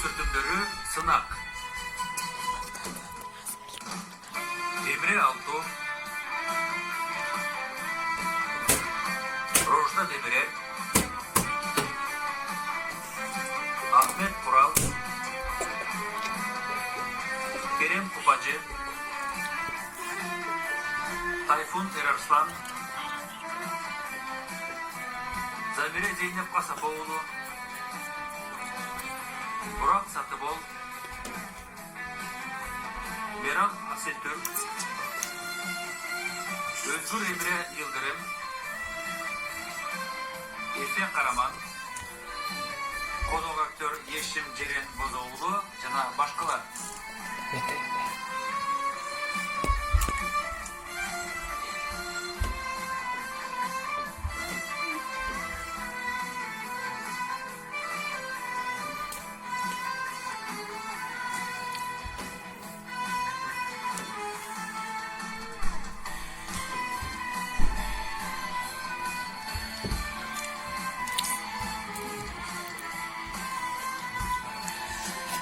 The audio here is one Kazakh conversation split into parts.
сүртүмдөрү сынак. Демире Алту, Рожда Демире, Ахмет Курал, Керем Купачы, Тайфун Терарслан, Замире Зейнеп Касапоğlu, Burak Satıbol, Meral Aseltürk, Özgür Emre Yıldırım, Efe Karaman, konuk aktör Yeşim Ceren Bozoğlu жана башкалар.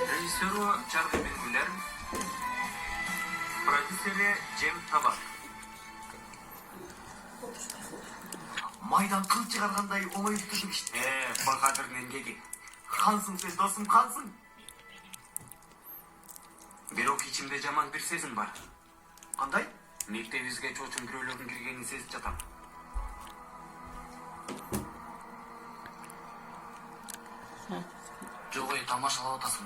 Режиссеру Чарли Бенгүлер, продюсері Джем Табак. Майдан кыл чыгаргандай оңой бүтүшүп иште. Бакадырдын эмгеги. Кансың сен досум, кансың. Бирок ичимде жаман бир сезим бар. Кандай? Мектебибизге чоочун бирөөлөрдүн киргенин сезип жатам. Жогой тамашалап атасың.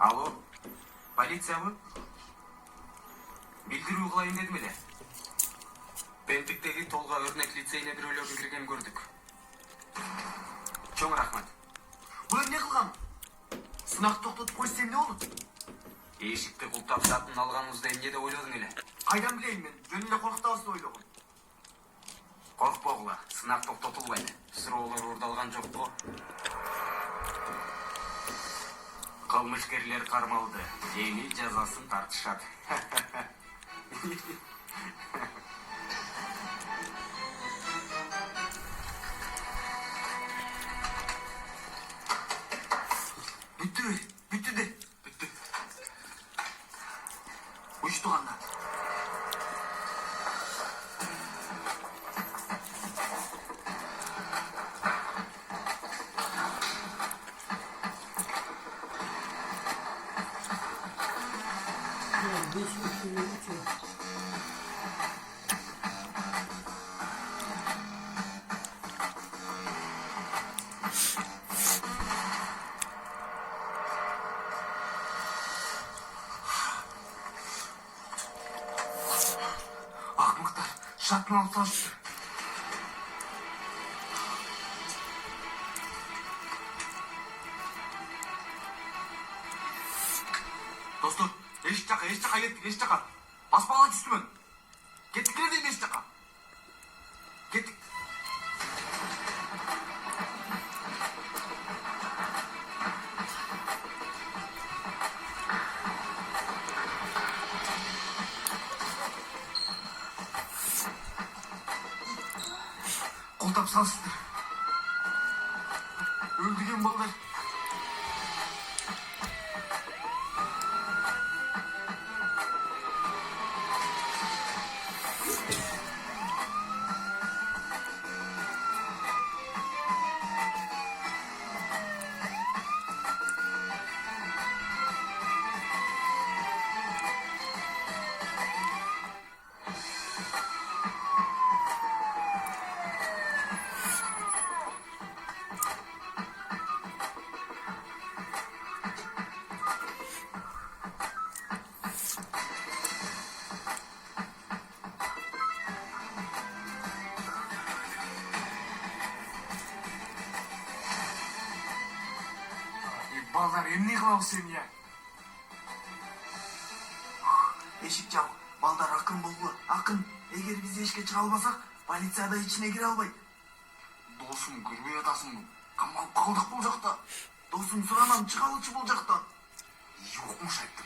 Алло, полициябы? Билдирүү кылайын дедим эле. Бендиктеги Толга өрнөк лицейине бирөөлөрдүн киргенин көрдүк. Чоң рахмат. Бул эмне кылган? Сынак токтотуп койсо эмне болот? Эшикти култап затын алганыбызда эмне деп ойлодуң эле? Кайдан билейин мен? Жөн эле корктабыз деп ойлогом. Коркпогула, сынак токтотулбайт. Суроолор урдалган жокпу? Кылмышкерлер кармалды. Эми жазасын тартышат. Бүттү де. Бүттү. Уçtu anda. Akmıklar, şartını altılaştı. Dostum, eşit çaka kettik, eşit çaka. Basmalar üstüme. Kettikler değil mi eşit çaka? Kettik. Koltap salsındır. Öldüğün ballar. Балдар, эмне кылабыз сен я? Эшик жабык. Балдар, акын болгула. Акын. Эгер биз эшикке чыга албасак, полиция да ичине кире албайт. Досум, көрбөй атасыңбы? Камалып калдык бул жакта. Досум, суранам, чыгалычы бул жактан. Жокмуш айттым.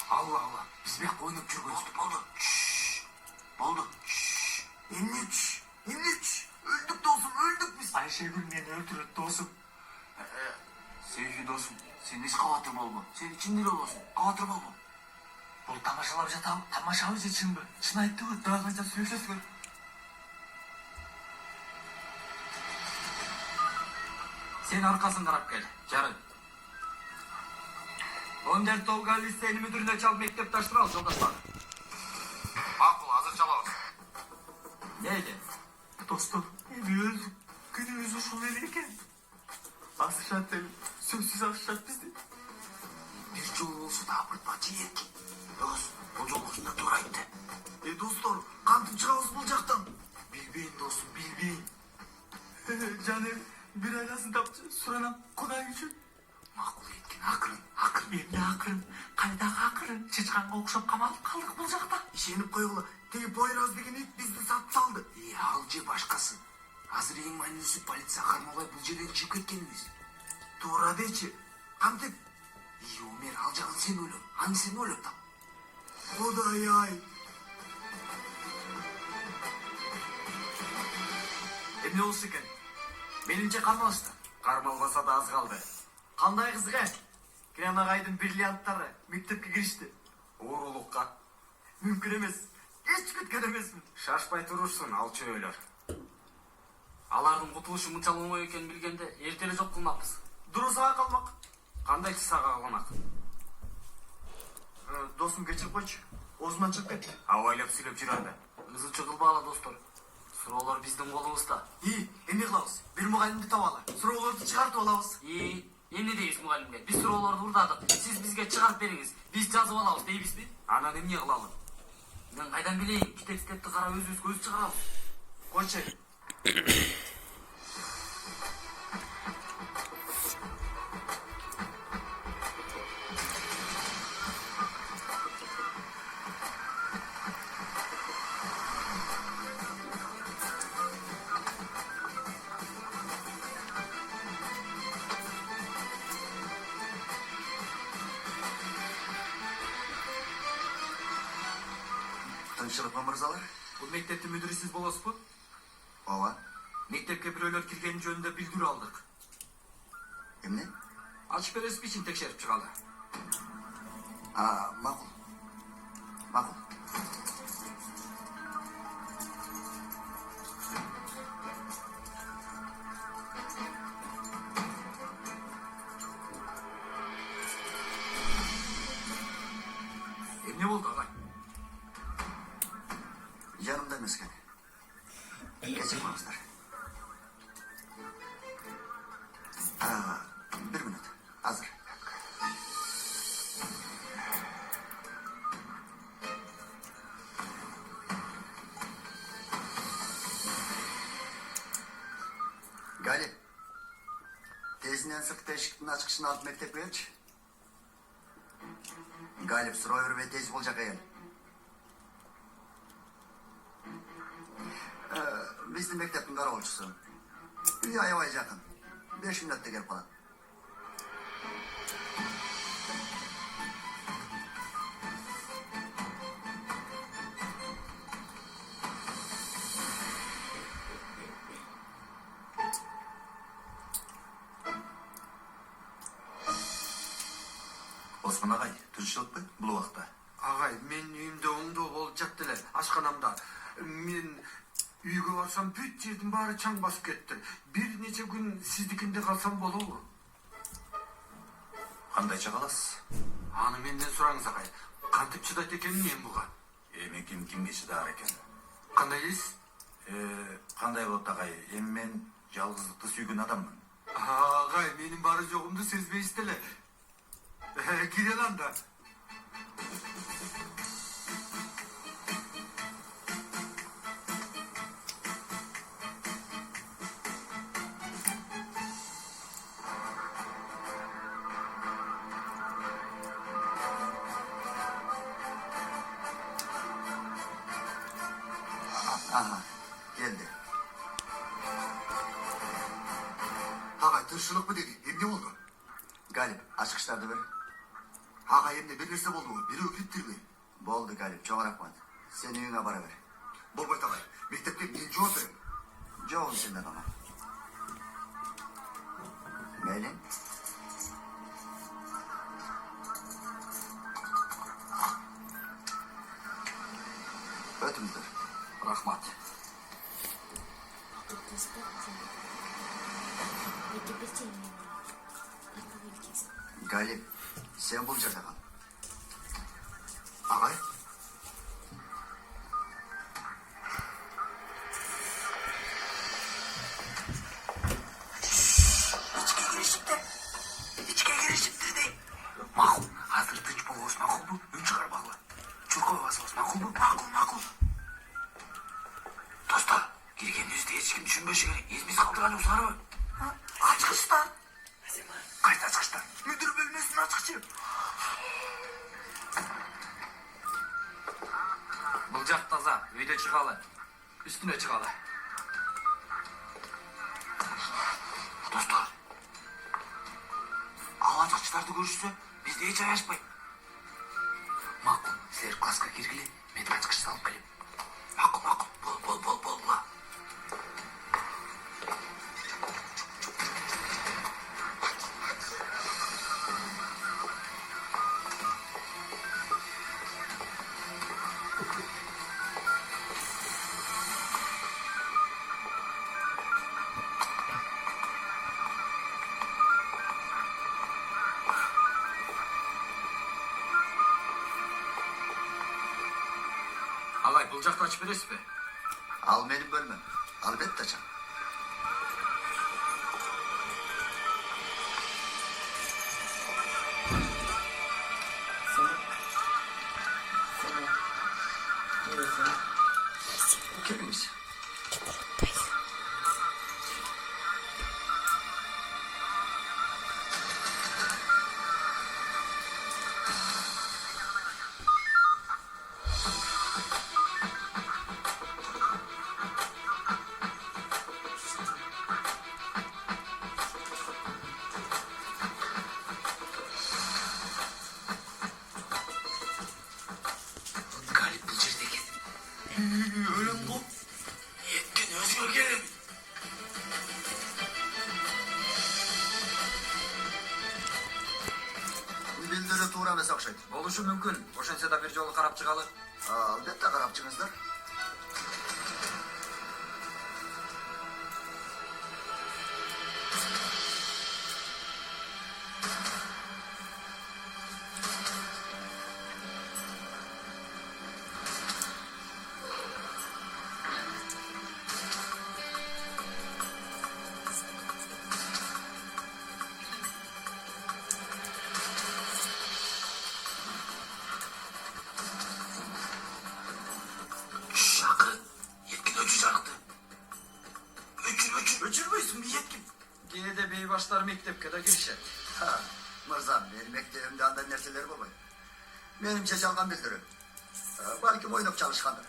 Алла, биз бияк ойноп жүргөнбүз. Болду. Эмне? Өлдүк досум, өлдүк биз. Айшегүл мени өлтүрөт досум. Seyfi dostum, sen hiç kavatir olma. Sen içinde olsun, kavatir olma. Бұл тамашалап жатам, тамашалап жетшін бі. Шын айтты ғой, дағы қанша сөйлесіз көр. Сен арқасын қарап кел, жарың. Ондер толға лицейні мүдіріне чал мектеп таштырал, жолдашлар. Мақұл, азыр жалабыз. Нейді? Достum, öz, günümüz uşul ekan. Asışat el, sözsüz asışat bizde. Bir жол olsa da apırtmacı yerken. Dost, bu жол osunda duraydı. Dostlar, kantip çıkavuz bul жақтан. Bilbeyin dostum, bilbeyin. Canım, bir aylasın tapçı, suranam, koday üçün. Makul etken, akırın. Emne akırın, kayдағы akırın. Çıçkanға оқшап қамалып қалдық бұл жақта. Işenip koyuğula, tegi Poyraz деген ит bizді сатып салды. Ал же башқасы. Азыр ең майнысы полиция қармалай бұл жерден шығып кеткеніміз. Тура дечи, қамтып. Өмер, ал жағын сен ойлап, аны сен ойлап тап. Құдай ай. Emne olsun eкен? Меніңше қармалышты. Қармалмаса да аз қалды. Қандай қызық ә? Кірен ағайдың бриллианттары мектепке кірішті. Уырулыққа. Мүмкін емес. Еш күткен емеспін. Шашпай тұрырсың, ал чөйлер. Алардың құтылышы мұншал оңай екен білгенде ертелі жоқ қылмақпыз. Дұрысыға қалмақ. Қандай саға қалмақ? Досым кешіріп қойшы. Осынан шығып кетті. Авайлап сөйлеп жүр анда. Ызылчы қылбағала достар. Сұраулар біздің қолымызда. Емне қылауыз? Bir мұғалімді табалы. Сұрауларды шығартып алауыз. Емне дейіз мұғалімге? Біз сұрауларды ұрдадық. Сіз бізге шығарып беріңіз. Біз жазып алауыз дейбіз бе? Анан емне қылалым? Мен қайдан білейін? Китеп-кітепті қара өз көз шығарауыз. Қойшы. Тыншылықпа мырзалар? Бұл мектепті мүдірісіз боласыз бұл? Ова. Мектепке біреулер кірген жөнінде білдіру алдық. Емне? Açık бересіз бе текшеріп шығады. Мақұл. Мақұл. Emne болды ағай? Жанымда емес екен. Кешіріңіздер. Bir minut. Hazır. Gali. Tezinden sırtı eşikten açıkışını alıp mektep verç. Galip Sroyer ve tez olacak ayol. Bizim mektepin karakolcusu. Bir ayavay yakın. 5 minutta gelip kalan. Osman ağay, tüzüşlük mü bu vakta? Ағай, мен үйімде оңды болып жатты эле, ашқанамда. Мен үйге барсам бүт жердің бары чаң басып кетті. Bir нече күн сіздікінде қалсам болуы. Қандайша қаласыз? Аны менден сұраңыз ағай. Қантып шыдайды екен мен бұған? Эми кимге шыдар экен? Қандай дейсіз? Қандай болот агай? Эми мен жалгыздыкты сүйгөн адаммын. Ағай, менің бары жоғымды сезбейсіз эле. Кире lan da. Aha, geldi. Ағай, тыршылық мı dedi? Emne oldu? Galip, açıkışlarda ver. Ағай, emne bir нәрсе болды mu? Biri öküttürme. Boldu Galip, çok rahmat. Sen үйüne bara ver. Болбайт ағай, мектепке мен жауап беремін. Жоğun senden ona. Мейлі. Өтіңіздер. Рахмат. Галип, сен бұл жерде қал. Ағай, İçke girişiptir dey. Makul, hazır tınç bolğuz makul bu. Ün çıkar bağlı. Çurkoy basımız makul bu. Makul. Dostlar, girgenizde hiç kim düşünmesi gerek. İzimiz kaldıran usarı mı? Açıkışlar. Kayıt açıkışlar. Müdür bölmesinin açıkçı. Bulcak taza, öyle çıkalı. Üstüne çıkalı. Dostlar. Ağaç açıklarda görüşse biz de hiç ayaşmayın. Makul, sizler klaska girgili. Ben açıkışta alıp gelip. Makul. Bol la. Ağay, bulcakta açıp verirsin be. Al benim bölmem. Elbette can. Kimmiş? Galip Bılcır'daki. Ölüm bu. Yetkin özgür gelin. Bildiri tuğra mesaj okşaydı. Oluşu mümkün. Boşansa da bir yolu karap çıkalı. Elbette karapçınızdır. Şakır. Yetkin öcücaktı. Öcürmüyorsun bir yetkin. Yine de beybaşlar mektepkede girişer. Ha, Mırzam, benim mektebimde andan nerseleri babay. Benimce çalgan bildirim. Belki oyunup çalışkandır.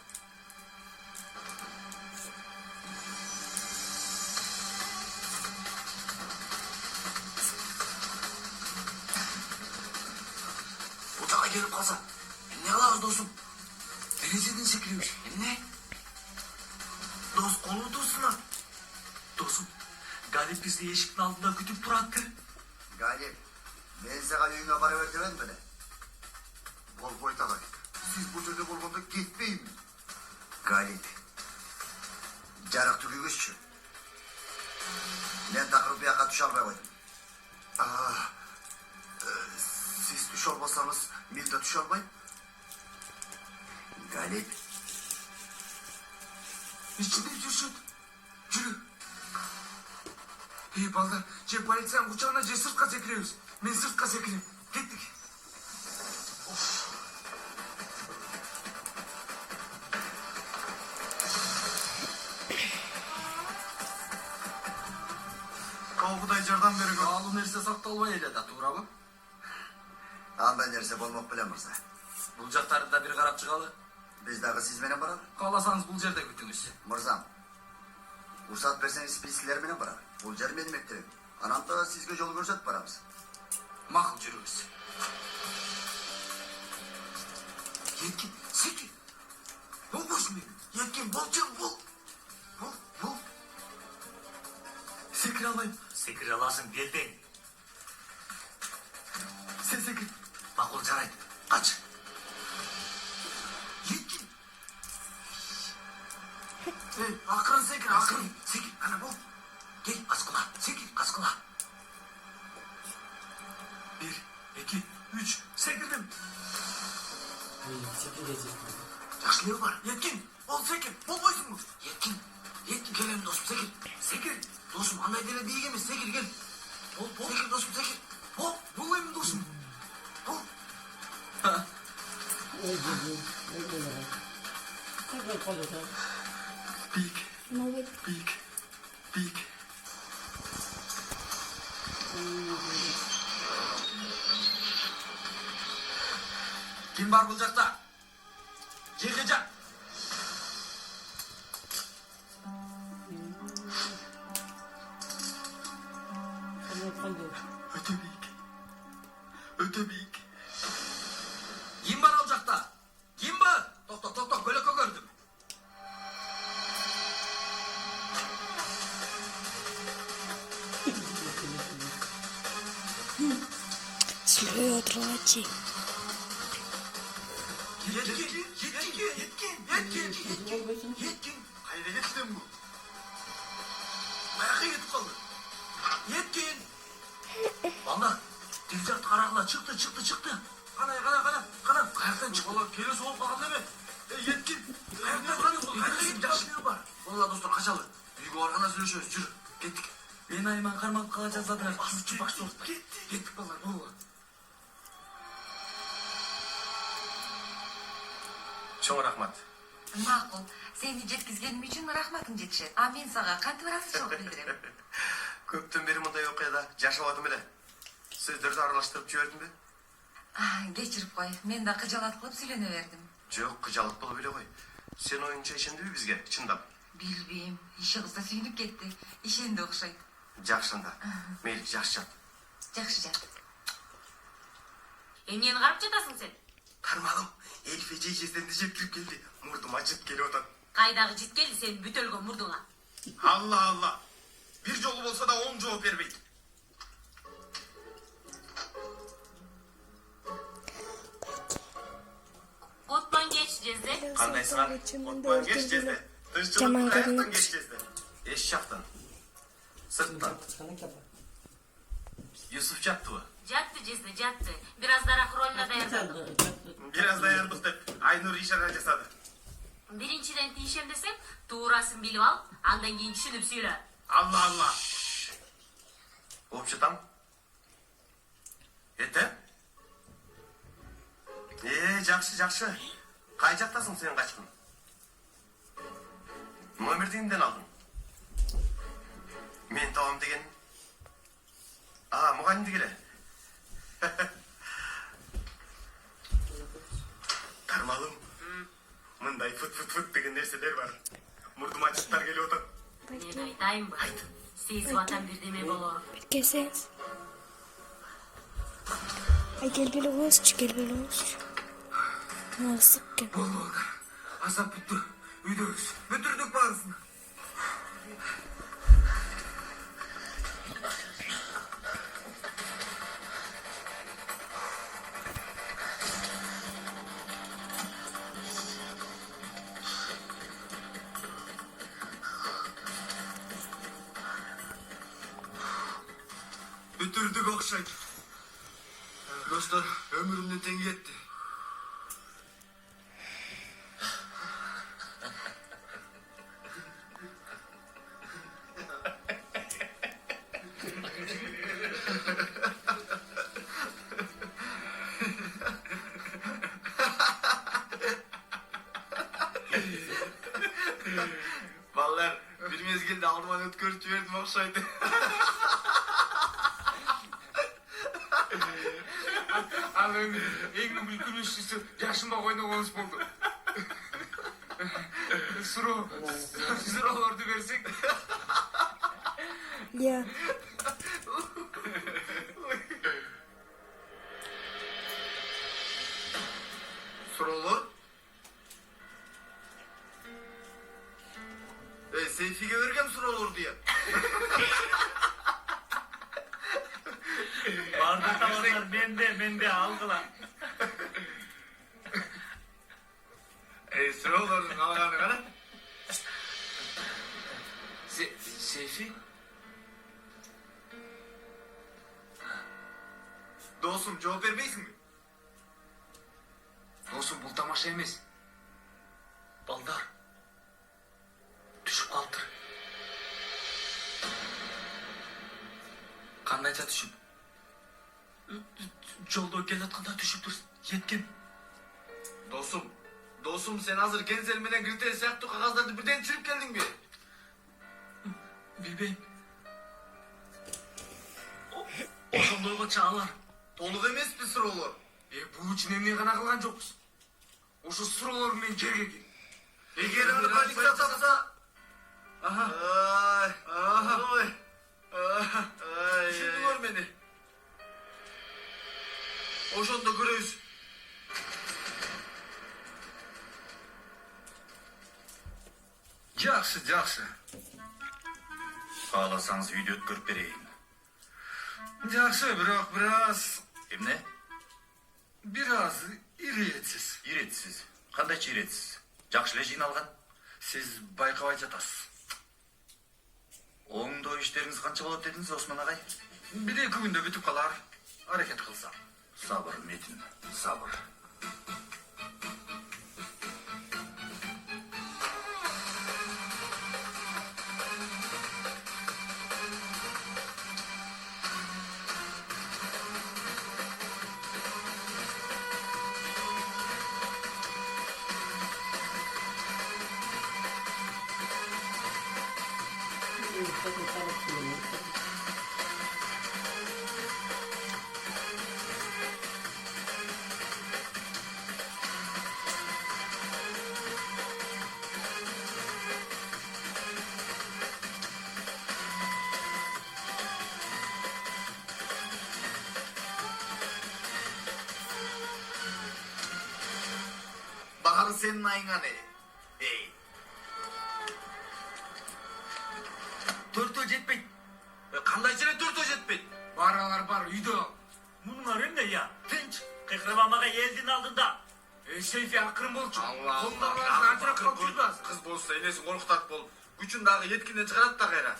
Ocağa gelip kalsa. Ne alarız dostum? Dereceden çekiliyormuş. Ne? Dost kolu dostuna. Dostum, Galip bizi yeşikin altında kütüp durattı. Galip, ben sana yüğüne para verdiren mi? bol boy tagay. Siz bu жерде болгондо кетпейм. Galip, жарык түгүгүзчү. Мен такыр бияка түшө албай койдум. Siz düşe almasanız men de düşe almayım. Galip, İçinde жүршөт. Жүрү. Ey балдар, же полицияның кучагына же сыртка секиребиз. Мен сыртка секирем. Кеттик. Калгыдай жардам берген. Алу нерсе сакталбай эле да, туурабы? андай нерсе болмок беле мырза. Булжактарды да бир карап чыгалы. Биз дагы сиз менен баралы. Кааласаңыз бул жерде күтүңүз. Мырзам, уруксат берсеңиз биз силер менен баралы. Бул жер менин мектебим. Анан да сизге жол көрсөтүп барабыз. Макул, жүрүңүз. Yetkin, sekin. Olmuş mu? Yetkin, bol. Bol. Sekir alayım. Секире аласың, бербең. Makul жарайды. Kaç. Yekin. Akırın sekir, akırın. Sekir, ana bol. Gel, kaskıla. Sekir, kaskıla. 1, 2, 3. Sekirdim. Жақшылығы бар. Еткен, ол секір, болмайсың мұ? Еткен, келемін досым, секір. Секір, досым, андай деле дейік емес, секір, кел. Бол, секір, досым, секір. Болмаймын досым. Бол. Бик. Kim var бұл жақта? Жерге жақ. Өте биік. Кім бар ол жақта? Кім бар? Тоқта, көлікке көрдім. Смею отрывать. Еткен. Қайда кеттің бұл? Баяққа кетіп қалды. Еткен. Балдар, тек жақты қарағыла, шықты. Қана. Қаяқтан шық. Ола, келесі болып қалған деме. Еткен. Қаяқтан жақшылығы бар. Ола, достар, қашалы. Үйге барғана сөйлешеміз, жүр. Кеттік. Мен айман қармап қала жаздадым. Бақсы орта. Кеттік балдар, болуға. Чоң рахмат. Макул, сени жеткизгеним үчүн рахматым жетишет. А мен сага кантип ыраазычылык билдирем. Көптөн бери мындай окуяда жашабадым эле. Сөздөрдү аралаштырып жибердим бе? Кечирип кой, мен да кыжалат кылып сүйлөнө бердим. Жок, кыжалык болуп эле кой. Сен оюңча ишендиби бизге, чындап? Билбейм, иши кызда сүйүнүп кетти. Ишенди окшойт. Жакшында. Мейли, жакшы жат. Жакшы жат. Эмнени карап жатасың сен? Кармагым, Эльфе жейжесенди жеп кирип келди. Мурдума жыт келип атат. Кайдагы житкели сен бүтөлгөн мурдуңа. Алла. Бир жолу болсо да 10 жооп бербейт. Коттон кеч жезде. Кандайсыңар? Отпан кеш жезде. Жаман Тынччылык көрүнөт. кеш жезде. Эш жактан. Сырттан. Юсуф жаттыбы? Жатты жезде, жатты. Бираздараак ролуна даярдадым. Бир аз даярдык деп Айнур ишара жасады. Биринчиден тийишем десем, туурасын билип ал, андан кийин түшүнүп сүйлө. Алла. Опчатам. Эте? Жакшы. Кай жактасың сен качкын? Номерди кимден алдың? Мен табам деген. Мугалимди келе. Кармалым. Мындай фыт деген нерселер бар. Мурдума жыттар келип атат. Мен айтайынбы? Сезип атам бирдеме болор. Keseriz. Ay gel böyle olsun. Nasıl ki? Болуға. Азап бүттү. Үйдөбүз. Бүтүрдүк баарысын. Бүтүрдүк окшойт. Достор, өмүрүмдүн теңи кетти. Балдар, bir mezgilde aldımdan ötkörüp жибердим окшойт. Ал эми эң күлкүнүчүсү жашыма койногонубуз болду. Суроолорду берсек. Ya. Суроолор? Сейфиге бергем суроолорду я. Барды табарлар менде алгыла. Suroğlarının ağlarını kara. Seyfi? Dostum cevap vermeysin mi? Dostum bu tamaşa emas. Balдар. Düşüp kaldır. Qandaycha düşüp? Жолдо келатканда düşüp dursun. Yetkin. Dostum sen hazır Genzel menen Gülten сияқты kağızlarda birden çürüp geldin mi? Bilbeyim. Ошондойго чаалар. Толық емес пе сұраулар? Бул үчүн эмне гана кылган жокпуз. Ошо суроолор менен жерге кел. Егер аны полиция тапса... Düşündüler beni. Ошондо көрөбүз. Жақсы. Қаласаңыз үйде өткөрүп берейин. Жақсы, бірақ біраз Эмне? иретсіз. Иретсиз. Кандайча иретсиз? Жакшы эле жыйналган. Сіз байқабай жатасыз. Оңдоо иштериңиз канча болот дедиңиз, Осман агай? 1-2 күндө бүтүп калар. Аракет кылсам. Сабыр, Метин, сабыр. Baharı senin ayına ne? Ey. Төртөө жетпейт. Кандайча эле төртөө жетпейт? Баралар бар, үйдө. Мунуңар эмне я? Тынч, кыйкырбамага элдин алдында. Сейфи акырын болчу. Колдорун ажырап калып жүрдү азыр. Кыз болса энесин коркутат болуп, күчүн дагы еткинден чыгарат да кайра.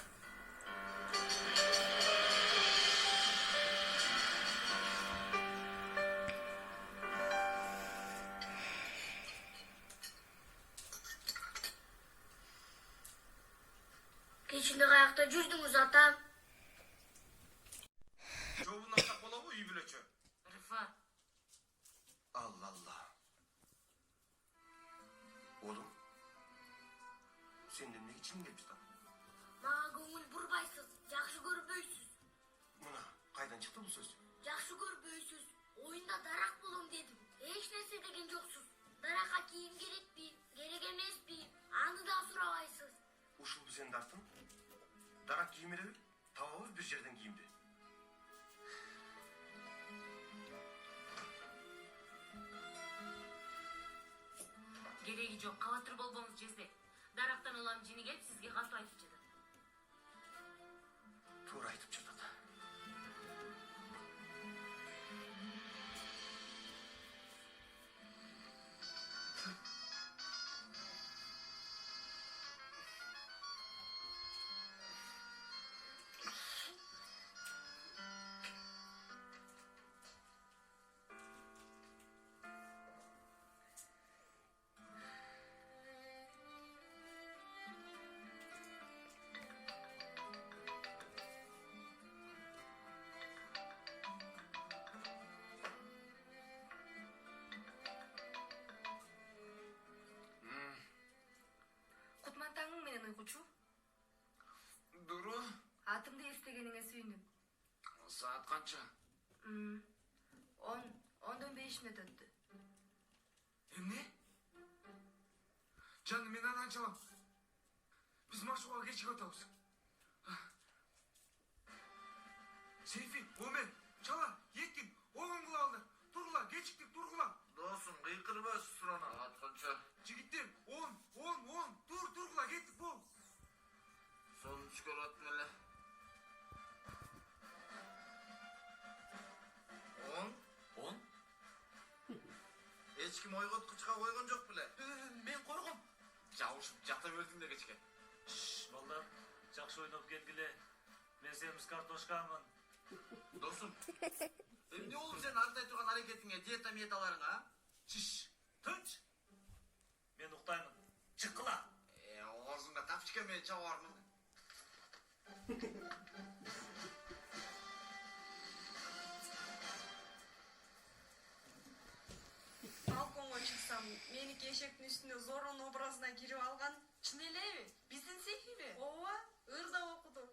Кечинде каякта жүрдүңүз, атам? Жобун алсак болобу үй бүлөчү? Рыфат, Allah. Oğlum. Sen de ne için gelmiş lan? Мага көңүл бурбайсыз, жакшы көрбөйсүз. Buna kaydan çıktı bu söz? Жакшы көрбөйсүз. Оюнда дарак болом дедим. Эч нерсе деген жоксуз. Даракка кийим керекпи, керек эмеспи? Аны да сурабайсыз. Uşul bir sen darttın. Darak giyimine bir. Tavamız bir yerden giyimdi. кереги жок, кабатыр болбоңуз жездек. Дарактан улам жини келип сизге кантип айтып жатат. Tuğra aytıp çatadı. Кутмантаңың менен уйгучу? Дуру, Атымды эстегениңе сүйүндүм. саат канча? 10-15 мүнөт өттү. Эмне? Жаным, мен анан чалам. Биз машыгууга кечигип атабыз. Сейфи, Омен, чала, Еткин, оғын кылабыздар. Тургула, кечиктик, тургула. Dostum kıykırmaz surana. Saat kança? Жигиттер, 10, тургула, кеттик, бол. Son çikolattın hele. 10? Hiç ким ойготкучка койгон жок беле? Мен коргом. Жабышып жактап өлдүм да кечке. Балдар, жакшы ойноп келгиле. Мен семиз картошкамын. Досум, эмне болуп сен андай турган аракетиңе диета-металарың, а? Чиш, тынч. Мен уктаймын. Чыккыла. Оозуңга тапчка мен чабармын. Балконго чыксам, меники эшектин үстүнө Зорон образына кирип алган. Чын элеби? Биздин сейфиби? Ооба, ырда окуду.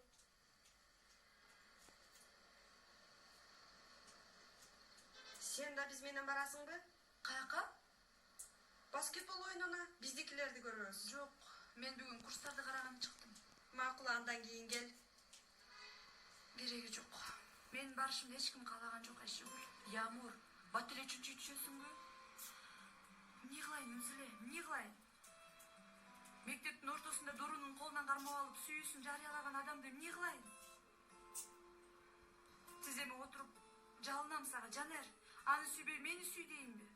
Сен да биз менен барасыңбы? Каяка? Баскетбол оюнуна биздикилерди көрөбүз. Жок, мен бүгүн курстарды караган чыктым. Макул, андан кийин кел. Кереги жок. Мен барышымды эч ким каалаган жок, Айшыгүл. Ямур, бат эле чүнчү түшөсүңбү? Эмне кылайын өзү эле, эмне кылайын? Мектептин ортосунда Дорунун колунан кармап алып сүйүүсүн жарыялаган адамды эмне кылайын? Сиз эми отуруп жалынам сага, Жанер. Аны сүйбөй мени сүй дейинби?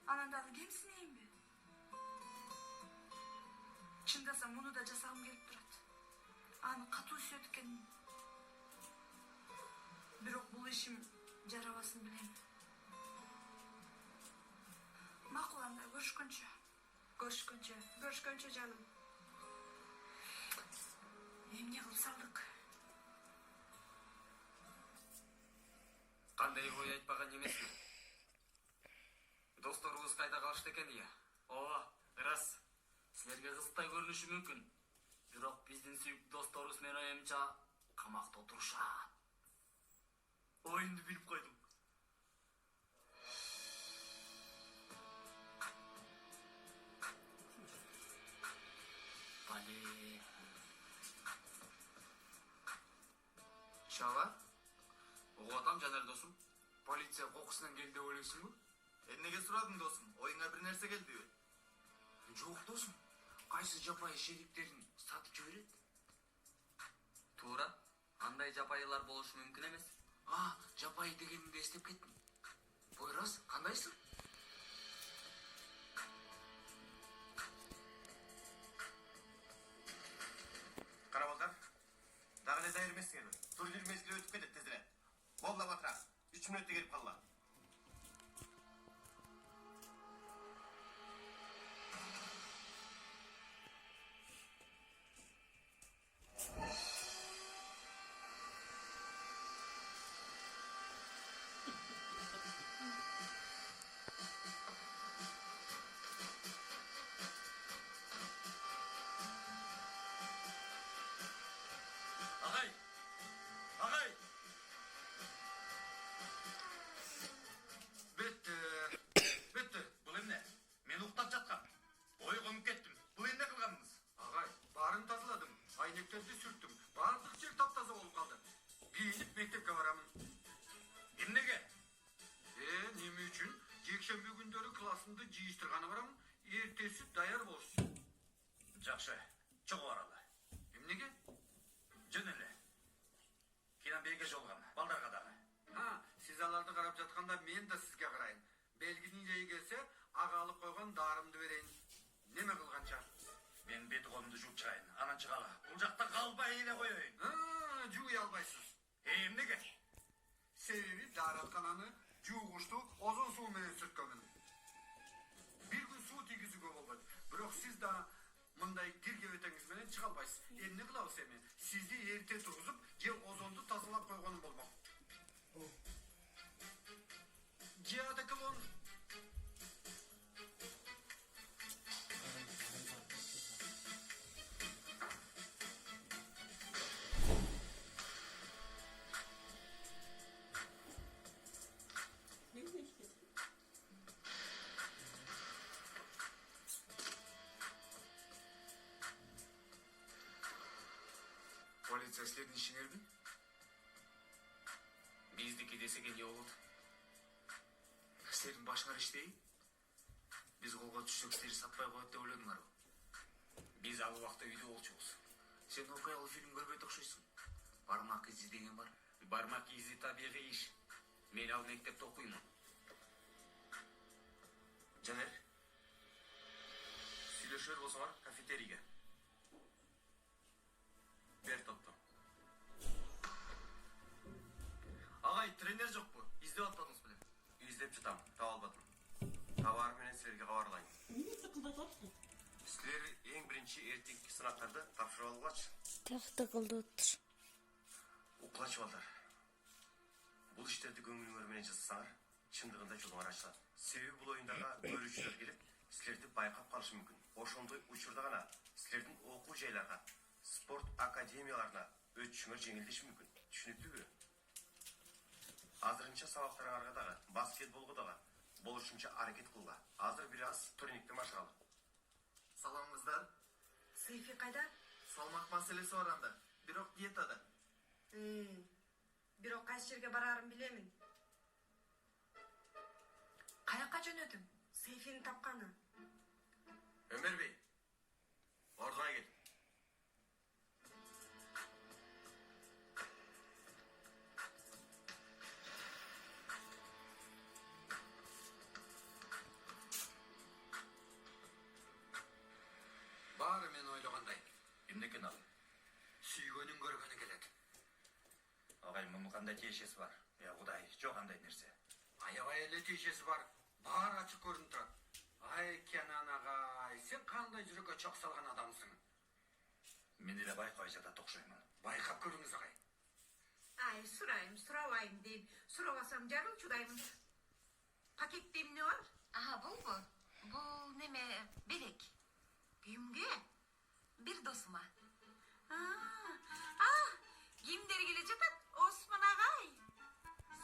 Анан дагы кемсинейинби? Чындасам муну да жасагым келип турат. Аны катуу сүйөт экенмин. Бирок бул ишим жарабасын билем. Макул, анда көрүшкөнчө. Көрүшкөнчө жаным. Эмне кылып салдык? Кандай ой айтпаган эмесми? Досторубуз кайда калышты экен ия? Ооба, рас. Силерге кызыктай көрүнүшү мүмкүн. Бирок биздин сүйүктүү досторубуз менин оюмча камакта отурушат. Оюнду билип койдум. Бали. Чава? Угуп атам, Жанер досум. Полиция кокусунан келди деп ойлойсуңбу? Эмнеге сурадың, досум? Оюңа бир нерсе келдиби? Жок досум. Кайсы жапайы шериктерин сатып жиберет? Туура. Андай жапайылар болушу мүмкүн эмес. Жапайы дегенди эстеп кеттим. Буйрас, кандайсың? Кара балдар. Дагы эле даяр эмессиңерби? Турнир мезгили өтүп кетет тез эле. Болла батыра. 3 мүнөттө келип калла. Агай! Агай! Бүттү. Бул эмне? Мен уктап жаткам. Ой конуп кеттим. Бул эмне кылганыңыз? Агай, барын тазаладым, айнектерди сүрттүм, баардык жер таптаза болуп калды. Кийинип мектепке барамын. Эмнеге? Неме үчүн? Жекшемби күндөрү классымды жыйыштырганы барамын, эртеси даяр болушсун. Жакшы. Чогуу баралы. Эмнеге? Жөн эле. Кийин бийге жолгам. Балдарга дагы. Сиз аларды карап жатканда мен да сизге карайын. Белгинин жайы келсе, ага алып койгон дарымды берейин. Неме кылганча? Мен бет колумду жууп чыгайын. Анан чыгалы. Бул жакта калбай эле коеюн. Жууй албайсыз. Эмнеге? Себеби даараткананы жуугучту озон суу менен сүрткөнмүн. Бир күн суу тийгизүүгө болбойт. Бирок сиз да мындай киргебетеңиз менен чыга албайсыз. Эмне кылабыз эми? Сизди эрте тургузуп, же озонду тазалап койгонум болмок. Же адеколон. Полиция силердин ишиңерби? Биздики десек эмне болот? Силердин башыңар иштейби? Биз колго түшсөк силерди сатпай коет деп ойлодуңарбы? Биз ал убакта үйдө болчубуз. Сен окуялуу фильм көрбөйт окшойсуң. Бармак изи деген бар. Бармак изи табигый иш. Мен ал мектепте окуймун. Жанер. Сүйлөшөр болсоңор кафетерийге. Бер топту. Агай, тренер жокпу? Издеп атпадыңыз белем? Издеп жатам, таба албадым. Табар менен силерге кабарлайм. Силер эң биринчи эртеңки сынактарды тапшырып алгылачы. Тактыкылдыптыр. Укулачы балдар. Бул иштерди көңүлүңөр менен жасасаңар, чындыгында жолуңар ачылат. Себеби бул оюндарга көрүүчүлөр келип, силерди байкап калышы мүмкүн. Ошондой учурда гана силердин окуу жайларга, спорт академияларына өтүшүңөр жеңилдеши мүмкүн. Түшүнүктүүбү? Азырынча сабактарыңарга дагы, баскетболго дагы болушунча аракет кылгыла. Азыр бир аз турниктен башлагалы. Салам кыздар. Сейфи кайда? Салмак маселеси бар анда. Бирок диетада. Бирок кайсы жерге бараарын билемин. Каяка жөнөдүң? Сейфини тапканы. Өмөрбей, ордуна кел. Баары мен ойлогондой. Эмнекен ал? Сүйгөнүн көргөнү келет. Агай, мунун кандай тиешеси бар? Я Кудай, жок андай нерсе. Аябай эле тиешеси бар. Баары ачык көрүнүп турат. Ай, Кенан агай, сен кандай жүрөккө чок салган адамсың? Мен эле байкабай жатат окшоймун. Байкап көрүңүз агай. Ай, сурайым, сурабайым дейм. Сурабасам жарыл чудаймын. Пакетте эмне бар? Аха, булбу? Бул неме белек. Кимге? Бир досума. Кимдер келе жатат? Осман агай.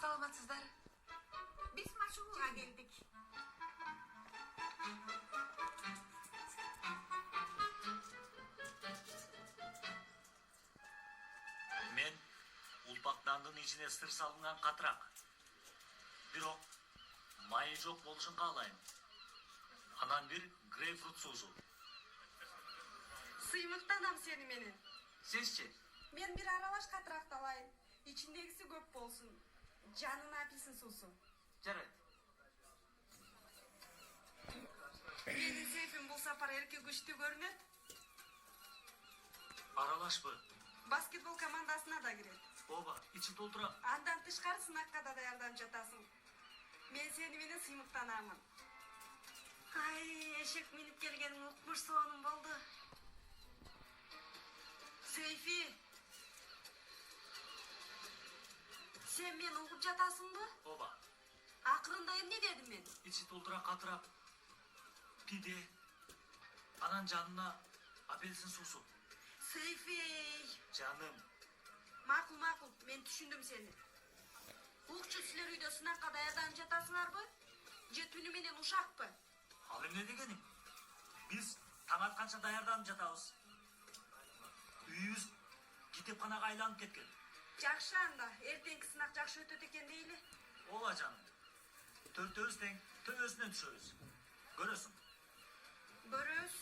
Саламатсыздар. Биз машыгууга келдик. Мен улпактандын ичине сыр салынган катырак. Бирок майы жок болушун каалайм. Анан бир грейпфрут суусу. Сыймыктанам сени менен. Сизчи? Мен бир аралаш катыракты алайын. Ичиндегиси көп болсун. Жанына апилсин суусу. Жарайт. Менин сейфим бул сапар эрке күчтүү көрүнөт. Аралашпы. Баскетбол командасына да кирет. Ооба, ичи толтура. Андан тышкары сынакка да даярданып жатасың. Мен сени менен сыймыктанамын. Ай, эшек минип келгениң укмуш соонум болду. Сейфи. Сен мени угуп жатасыңбы? Ооба. Акырында эмне дедим мен? Ичи толтура катырак. Пиде. Анан жанына апельсин суусу. Сейфи. Жаным. Макул, мен түшүндүм сени. Укчу, силер үйдө сынакка даярданып жатасыңарбы? Же түнү менен ушакпы? Ал эмне дегениң? Биз таң атканча даярданып жатабыз. Үйүбүз китепканага айланып кеткен. Жакшы анда, эртеңки сынак жакшы өтөт экен дейли. Ооба жаным. Төртөөбүз тең төбөсүнөн түшөбүз. Көрөсүң. Көрөбүз.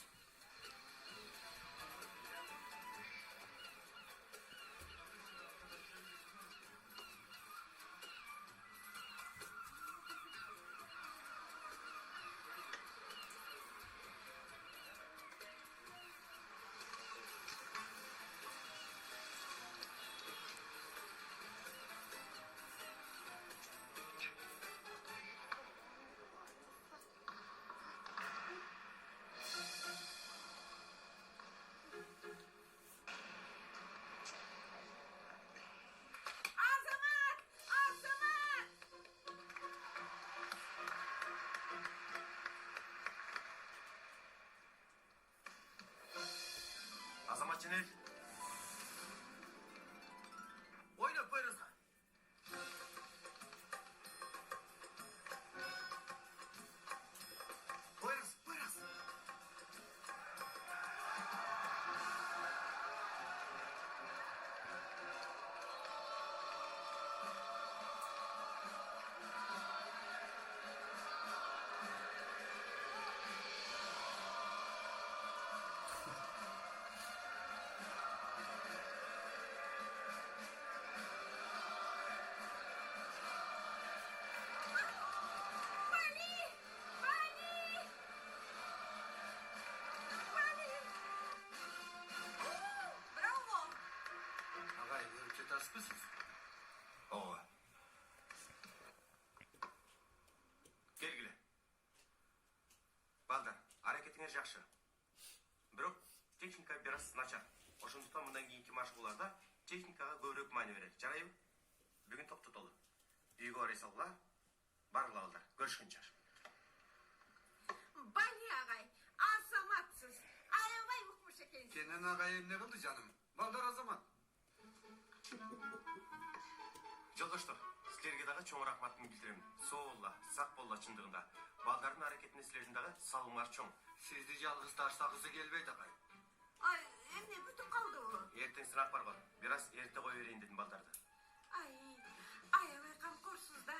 Азамат Женел. Ойнап койыңызга. Койыңыз. ниетиңер жакшы. Бирок техника бир аз начар. Ошондуктан мындан кийинки машыгууларда техникага көбүрөөк маани берели. Жарайбы? Бүгүн токтотолу. Үйгө барай салгыла. Барылабылдар. Көрүшкөнчө. Бали агай, азаматсыз. Аябай укмуш экенсиз. Kenan agay emne kıldı canım? Balдар Azamat. Жолдоштор, силерге дагы чоң рахматымды билдирем. Соо болла, сак болла чындыгында. Балдардын аракетине силердин дагы салымыңар чоң. Sizdi жалгыз таштагысы келбейт агай. Ай, эмне бүтүп калдыбы? Эртең сынак бар го. Бир аз эрте кое берейин дедим балдарды. Ай, аябай камкорсуз да.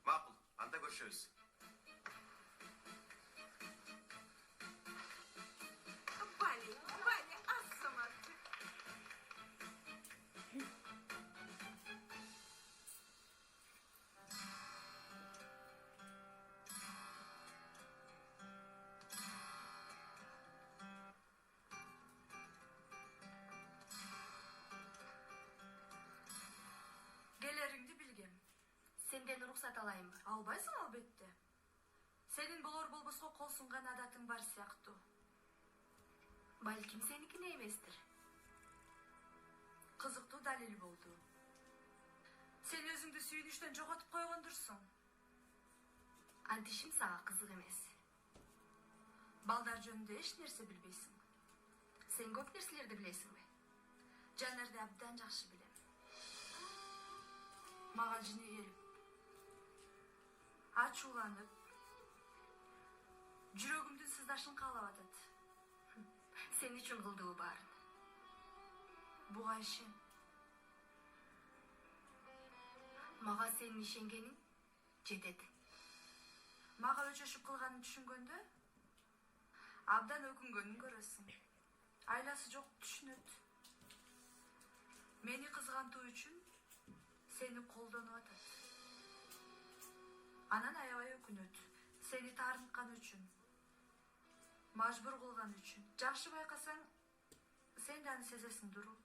Макул, анда көрүшөбүз. Бали, азамат. Келериңди билгем. Сенден уруксат алайынбы? Албайсың албетте. Сенин болор болбоско кол сунган адатың бар сыяктуу. Балким сеникине эместир. Кызыктуу далил болду. Сен өзүңдү сүйүнүштөн жоготуп койгондурсуң. Антишим сага кызык эмес. Балдар жөнүндө эч нерсе билбейсиң. Сен көп нерселерди билесиңби? Жанерди абдан жакшы билем. Мага жини келип, ачууланып, жүрөгүмдүн сыздашын каалап атат. Сен үчүн кылдыбы баарын? Буга ишен. Мага сенин ишенгениң жетет. Мага өчөшүп кылганын түшүнгөндө абдан өкүнгөнүн көрөсүң. Айласы жок түшүнөт. Мени кызгантуу үчүн сени колдонуп атат. Анан аябай өкүнөт. Сени таарынткан үчүн, мажбур кылган үчүн. Жакшы байкасаң, сен да аны сезесиң дуру.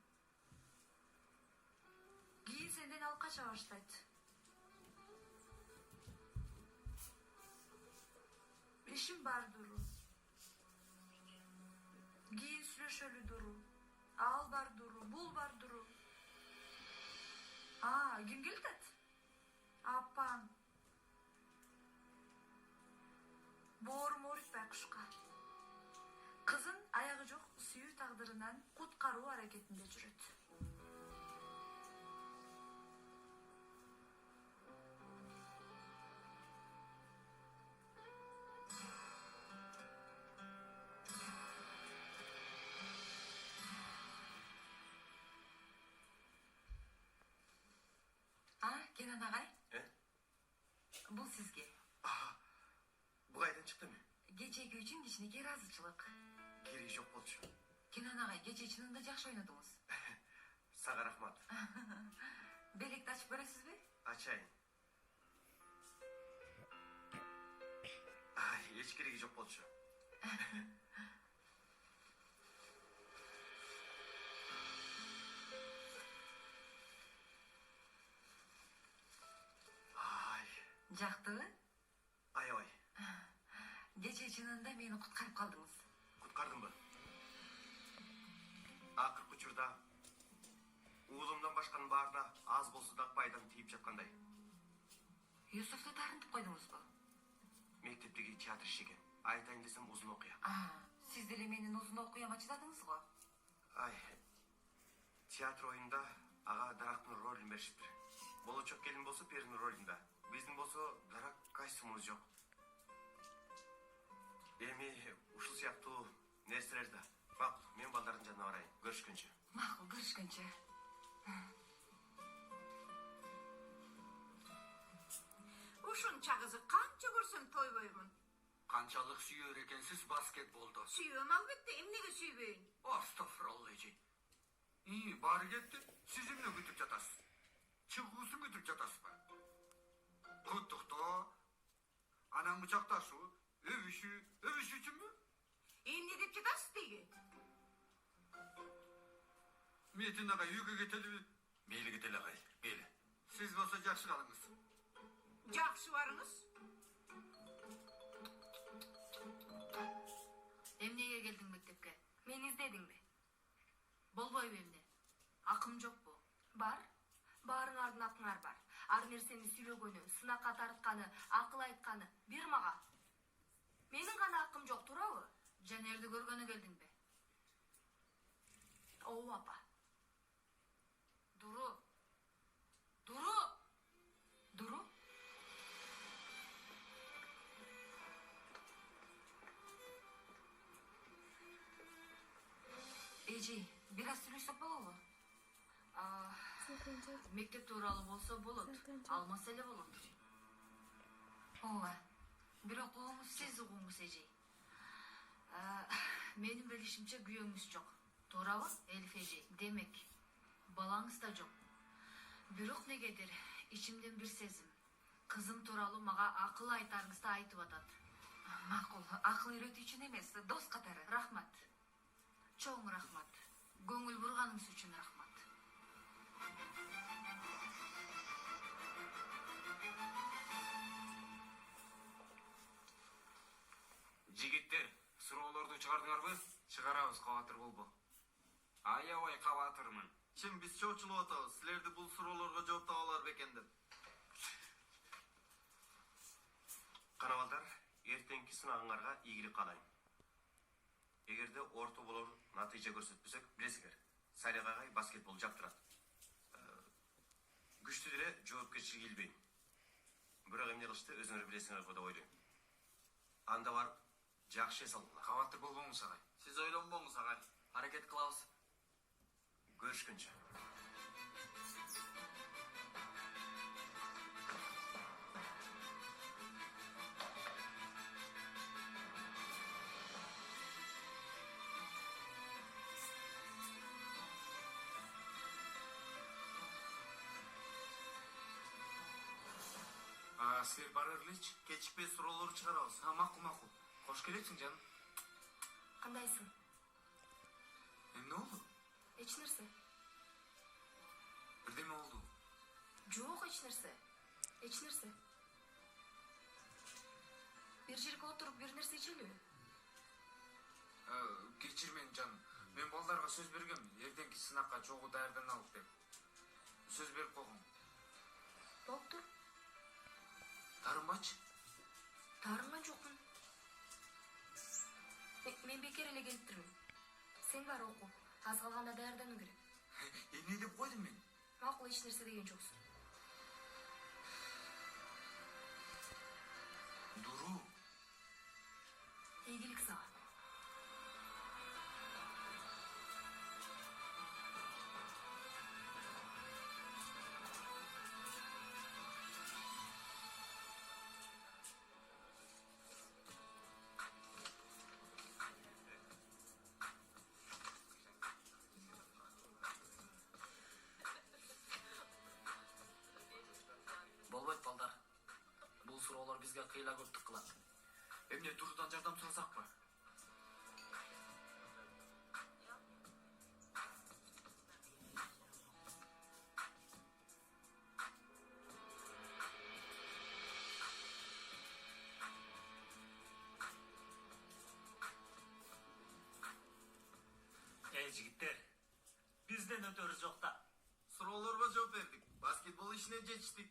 Кийин сенден ал кача баштайт. Ишим бар дуру. Кийин сүйлөшөлү дуру. Ал бар дуру, бул бар дуру. Ким келатат? Апаң. Боорум оорутпай кушка. Кызын аягы жок сүйүү тагдырынан куткаруу аракетинде жүрөт. Kenan agay. Бул сизге. Бул кайдан чыкты эми? Кечеги үчүн кичинекей ыраазычылык. Кереги жок болчу. Kenan agay, кече чынында жакшы ойнодуңуз. Сага рахмат. Белекти ачып көрөсүзбү? Ачайын. Эч кереги жок болчу. Жактыбы? Аябай. Кече чынында мени куткарып калдыңыз. Куткардымбы? Акыркы учурда уулумдан башканын баарына аз болсо да пайдам тийип жаткандай. Юсуфту таарынтып койдуңузбу? Мектептеги театр иши экен. Айтайын десем узун окуя. Сиз деле менин узун окуяма чыдадыңыз го. Театр оюнда ага Дарактын ролун беришиптир. Болочок келин болсо Перинин ролунда. Биздин болсо Дарак костюмубуз жок. Эми ушул сыяктуу нерселер да. Макул, мен балдардын жанына барайын. Көрүшкөнчө. Макул, көрүшкөнчө. Ушунча кызы канча көрсөм тойбоймун. Канчалык сүйөр экенсиз баскетболдо? Сүйөм албетте, эмнеге сүйбөйүн? Астагфираллахи. Баары кетти. Сиз эмне күтүп жатасыз? Чыгуусун күтүп жатасызбы? Куттуктоо. Анан бычакташуу, өбүшүү үчүнбү? Эмне деп жатасыз деги? Метин агай үйгө кетелиби? Мейли кетели агай, мейли. Сиз болсо жакшы калыңыз. Жакшы барыңыз. издедиңби? Болбойбу эмне? Акым жокпу? Бар. Баарыңардын акыңар бар. Ар нерсени сүйлөгөнү, сынакка тартканы, акыл айтканы бир мага. Менин гана акым жок, туурабы? Жанерди көргөнү келдиңби? Ооба апа. Дуру. Дуру. Дуру? Эжи, бир аз сүйлөшсөк болобу? Мектеп тууралуу болсо болот. Ал маселе болот. Ооба. Бирок угуңуз Сиз угуңуз эжи. Менин билишимче күйөөңүз жок. Туурабы, Элиф эжи? Демек, балаңыз да жок. Бирок негедир ичимден бир сезим. Кызым тууралуу мага акыл айтарыңызды айтып атат. макул, акыл үйрөтүүчүн эмес, дос катары. Рахмат. Чоң рахмат. Көңүл бурганыңыз үчүн рахмат. Жигиттер, суроолорду чыгардыңарбы? Чыгарабыз, кабатыр болбо. Аябай кабатырмын. Чим биз чоочулуп атабыз. Силерди бул суроолорго жооп таба алар бекен деп. Кана балдар, эртеңки сынагыңарга ийгилик каалайм. Эгерде орто болор натыйжа көрсөтпөсөк, билесиңер, Салих агай баскетбол жаптырат. Күчтүү деле жоопкерчилик илбейм. Бирок эмне кылышты өзүңөр билесиңер го деп ойлойм. Анда бар жакшы эс алгыла. Кабатыр болбоңуз агай. Сиз ойлонбоңуз агай. Аракет кылабыз. Көрүшкөнчө. Силер барыр элечи? Кечикпей суроолорду чыгарабыз. Макул. Кош келесиң, жаным. Кандайсың? Эмне болду? Эч нерсе. Бирдеме болду? Жок, эч нерсе. Эч нерсе. Бир жерге отуруп бир нерсе ичелиби? Кечир мени, жаным. Мен балдарга сөз бергенмин, эртеңки сынакка чогуу даярданалык деп. Сөз берип койгом. Болуптур. Тарынбачы? Таарынган жокмун. Мен бекер эле келиптирмин. Сен бар оку. Аз калганда даярдануу керек. Эмне деп койдум мен? Макул, эч нерсе деген жоксуң. Дуру. Ийгилик сага. Болбойт, балдар. Бул суроолор бизге кыйла көптүк кылат. Эмне, Дурудан жардам сурасакпы? Жигиттер, бизден өтөрү жок да. Суроолорго жооп бердик. Баскетбол ишине жетиштик.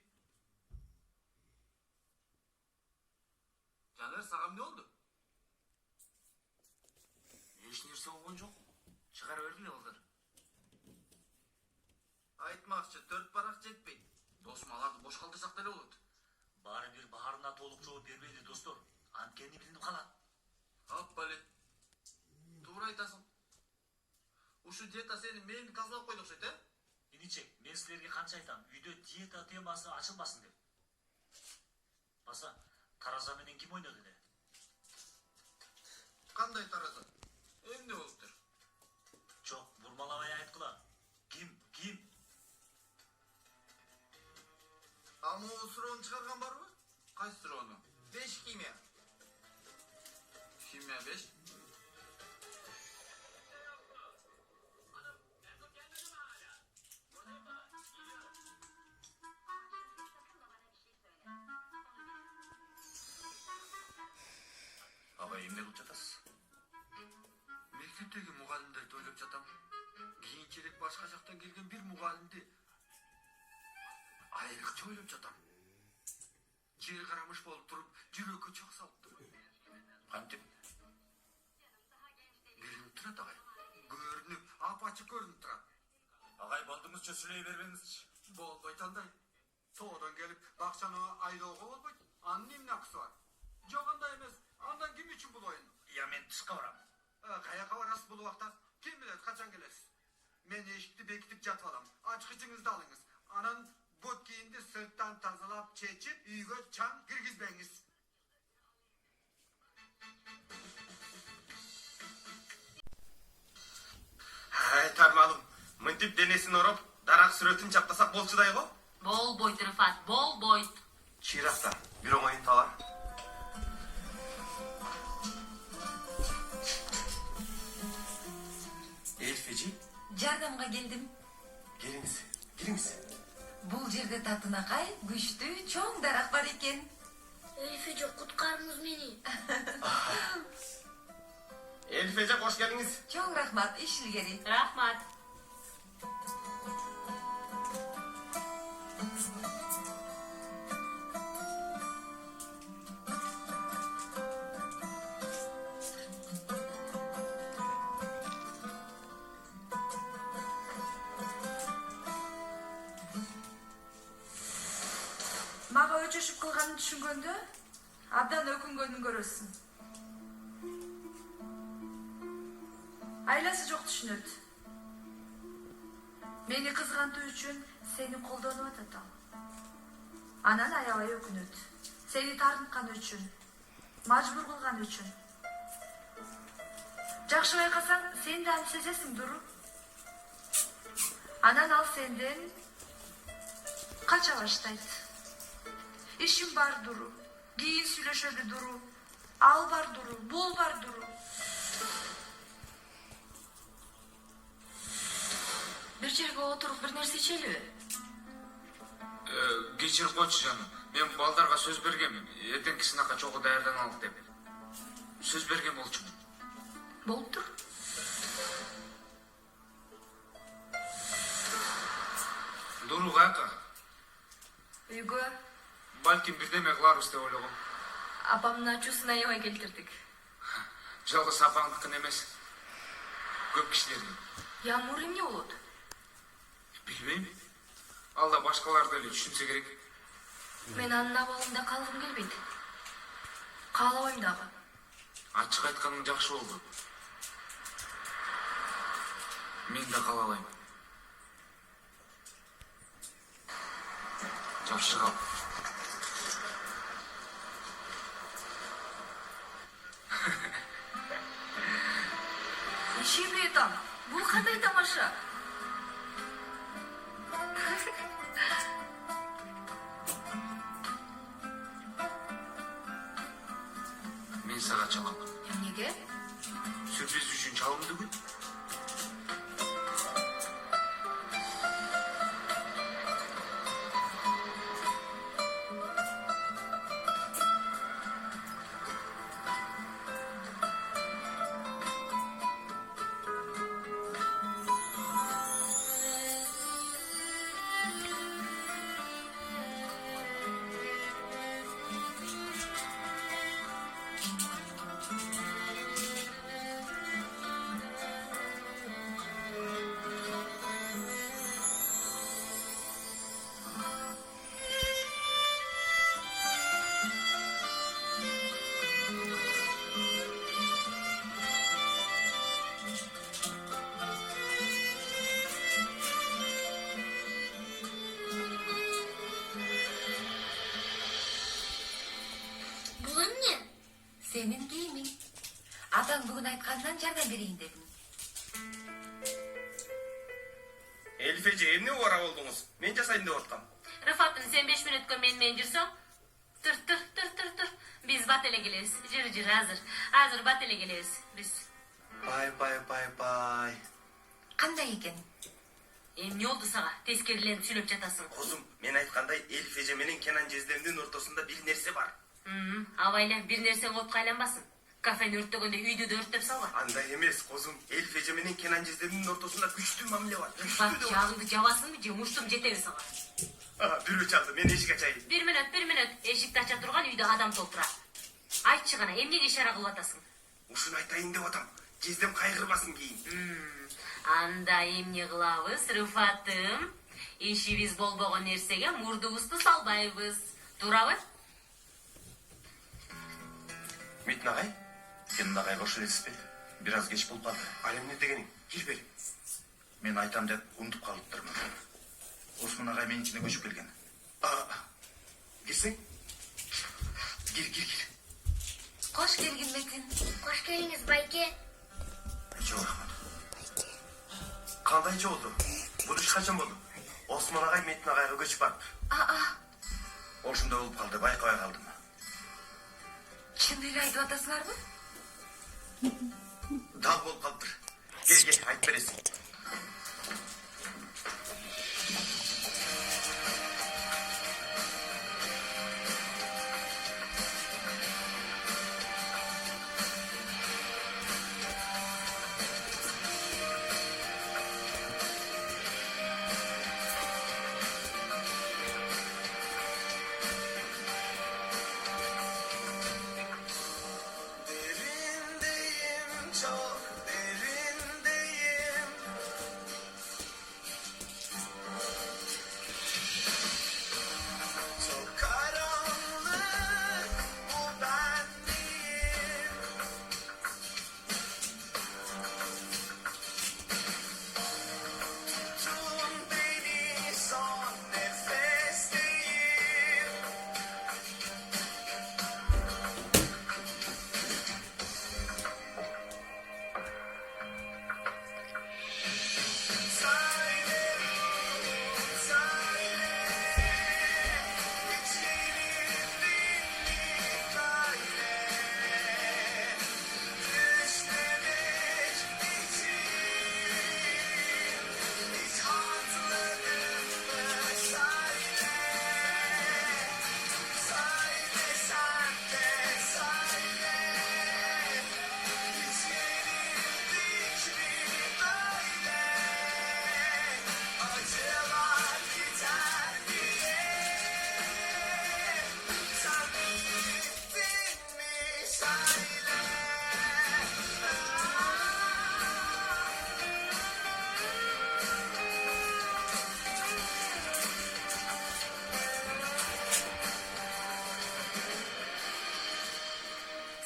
Жанер, сага эмне болду? Эч нерсе болгон жок. Чыгара бергиле, балдар. Айтмакчы, 4 барак жетпейт. Досум, аларды бош калтырсак деле болот. Баары бир баарына толук жооп бербейди, достор. Анткени билинип калат. Ап бале. Туура айтасың. Ушу диета сени мээңди тазалап койду окшойт, э? Иничек, мен силерге канча айтам, үйдө диета темасы ачылбасын деп. Баса, тараза менен ким ойноду эле? Кандай тараза? Эмне болуптур? Жок, бурмалабай айткыла. Ким? А могу суроону чыгарган барбы? Кайсы суроону? 5 химия. Химия 5? Агай, эмне кылып жатасыз? Мектептеги мугалимдер башка жактан келген бир мугалимди айрыкча ойлоп жатам. Жер карамыш болуп туруп, жүрөккө чок салыптыр. Кантип? Көрүнүп турат агай. Көрүнүп, апачык көрүнүп турат. Агай болдуңузчу сүйлөй бербеңизчи. Болбойт андай. Тоодон келип бакчаны айдоого болбойт. Анын эмне акысы бар? Жок андай эмес. Андан ким үчүн бул оюн? Я мен тышка барам. Каяка барасыз бул убакта? Ким билет качан келесиз? Мен эшикти бекитип жатып алам. Ачкычыңызды алыңыз. Анан бут кийимди сырттан тазалап, чечип, үйгө чаң киргизбеңиз. Тармалым, мынтип денесин ороп, дарак сүрөтүн чаптасак болчудай го? Болбойт, Рыфат, болбойт. Чыйракта, бир оңоюн талар. Эльфежи, Жардамга келдим. келиңиз, келиңиз. Бул жерде татынакай күчтүү чоң дарак бар экен. Эльфеже, куткарыңыз мени. Эльфеже кош келиңиз. Чоң рахмат, иш илгери. Рахмат. Мага өчөшүп кылганын түшүнгөндө абдан өкүнгөнүн көрөсүң. Айласы жок түшүнөт. Мени кызгантуу үчүн сени колдонуп атат ал. Анан аябай өкүнөт. Сени тартынткан үчүн, мажбур кылган үчүн. Жакшы байкасаң, сен да аны сезесиң, Дуру. Анан ал сенден кача баштайт. Ишим бар, Дуру. Кийин сүйлөшөлү, Дуру. Ал бар, Дуру. Бул бар, Дуру. Бир жерге отуруп бир нерсе ичелиби? Кечирип койчу жаным. Мен балдарга сөз бергем, эртеңки сынакка чогуу даярданалык деп. Сөз берген болчумун. Болуптур. Дуру каяка? Үйгө Балким бирдеме кыларбыз деп ойлогом. апамдын ачуусун аябай келтирдик. Жалгыз апаңдыкын эмес. Көп кишилердин. Ямур эмне болот? Билбейм. Ал да башкаларды эле түшүнсө керек. Мен анын абалында калгым келбейт. Каалабайм дагы. Ачык айтканың жакшы болду. Мен да каалабайм. Жакшы кал. Ишеме этам. Бул кандай тамаша? Мен сага чалам. Эмнеге? Сюрприз үчүн чалымды күт. Senin giyimin. Atan bugün aytkandan жардам берейин дедим. Эльфеже, эмне убара болдуңуз? Мен жасайын деп аткам. Рыфатын, sen 5 мүнөткө менен жүрсөң? Тур. Биз бат эле келебиз. Жүр, азыр бат эле келебиз. Биз. Бай. Кандай экен? Эмне болду сага? Тескериленип сүйлөп жатасың. Кузум, мен айткандай Эльфеже менен Кенан жездемдин ортосунда бир нерсе бар. Абайла, бир нерсе болуп кайланбасын. Кафени өрттөгөндө үйдү да өрттөп салба. Андай эмес, козум. Элиф эже менен Кенан жездемдин ортосунда күчтүү мамиле бар. Бак, жагыңды жабасыңбы же муштум жетеби сага? Бирөө чалды, мен эшик ачайын. Бир мүнөт. Эшикти ача турган үйдө адам толтура. Айтчы гана, эмнеге ишара кылып атасың? Ушуну айтайын деп атам. Жездем кайгырбасын кийин. Анда эмне кылабыз, Рыфатым? Ишибиз болбогон нерсеге мурдубузду салбайбыз. Туурабы? Метин агай, Кенан агай кош элесизби? Бир аз кеч болуп калды. Ал эмне дегениң? Кир бери. Мен айтам деп унутуп калыптырмын. Осмон агай менин ичине көчүп келген. Кирсең? Кир. Кош келгин Метин. Кош келиңиз байке. Жок рахмат. Кандайча болду? Бул иш качан болду? Осмон агай Метин агайга көчүп барып. Ошондой болуп калды, байкабай калдым. Чын эле айтып атасыңарбы? Дал болуп калыптыр. Кел, айтып бересиң.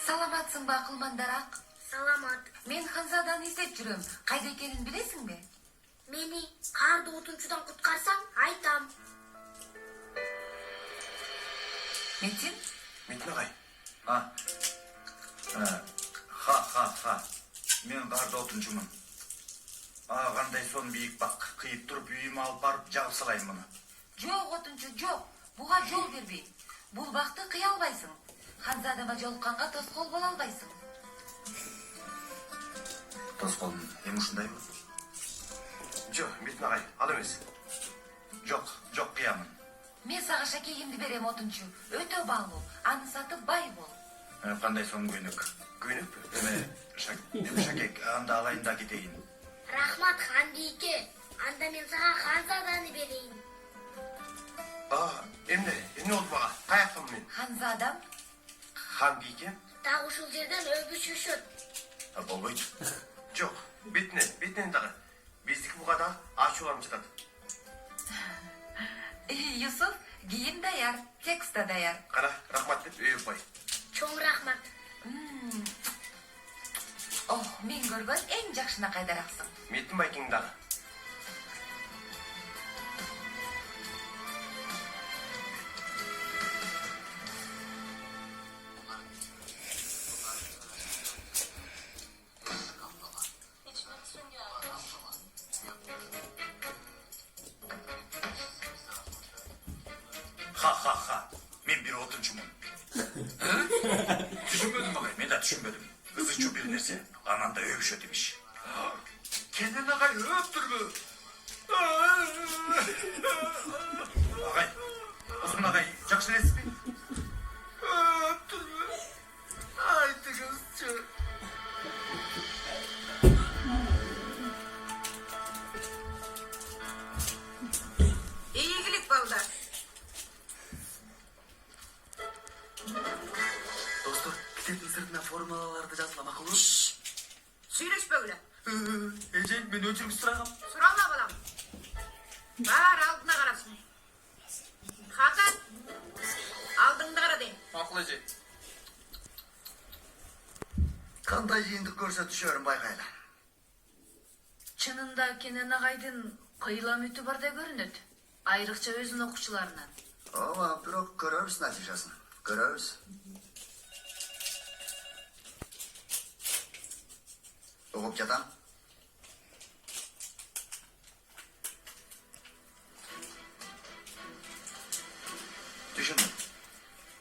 Саламатсың ба, кылмандарак? Саламат. Мен Ханзаданы издеп жүрөм. Кайда экенин билесиңби? Мени карды отунчудан куткарсаң, айтам. Метин? Метин агай. Ха. Мен карды отунчумун. Кандай сон бийик бак, кыйып туруп үйүмө алып барып жагып салайын муну. Жок, отунчу, жок. Буга жол бербейм. Бул бакты кыя албайсың. Ханзадама жолукканга тоскоол боло албайсың. Тоскоолум эми ушундайбы? Жок, Метин агай, ал эмес. Жок кыямын. Мен сага шакегимди берем, отунчу. Өтө баалуу. Аны сатып бай бол. Кандай сон көйнөк? Көйнөкпү? Эме шакек, анда алайын да кетейин. Рахмат хан бийке. Анда мен сага Ханзаданы берейин. Эмне болду мага? Каяктамын мен? Ханзадам? Хан бийке? Так ушул жерден өбүшүшөт. Болбойт. Жок, бетинен дагы. Биздики буга да ачууланып жатат. Юсуф, кийим даяр, текст да даяр. Кара, рахмат деп өйүп кой. Чоң рахмат. Мен көргөн эң жакшына кайдараксың. Метин байкең дагы. Ха. Мен бир отунчумун. Түшүнбөдүм агай, мен да түшүнбөдүм. Ызычуу бир нерсе, анан да өбүшөт имиш. Кенен агай өптүрбү. Агай, Осмон агай, жакшы элесизби? Өптүрбү. Айтыңыз. İyilik balдар. Достор, китептин сыртына формулаларды жазгыла макулбу? Süйлөшпө эле. Эже, мен өчүргүч сурагам. Сурала балам. Бар алдына карасын. Хакан. Алдыңды кара дейм. Макул эже. Кандай жыйындык көрсө түшөрүн байкайлы. Чынында Кенен агайдын кыйла үмүтү бардай көрүнөт. Айрыкча өзүнүн окуучуларынан. Ооба, бирок көрөбүз натыйжасын. Көрөбүз. Угуп жатам. Түшүндүм.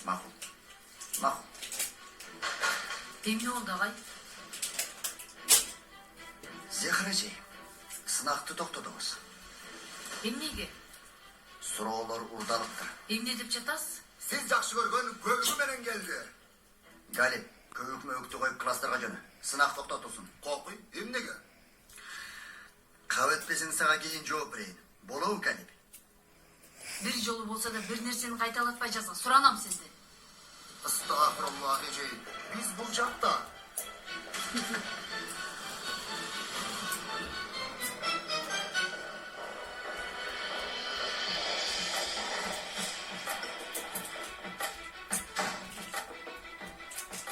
Макул. Макул. Эмне болду агай? Зехрежи, сынакты токтодуңуз. Эмнеге? Суроолор урдалыптыр. Эмне деп жатасыз? Сиз жакшы көргөн көбүгү менен келди. Галип, көбүк мөбүктү коюп класстарга жөнө. Сынак токтотулсун. Кокуй, эмнеге? Кабыл этпесең сага кийин жооп берейин. Болобу, Галип? Бир жолу болсо да бир нерсени кайталатпай жазга суранам сизден. Астагфируллах эже. Биз бул жакта.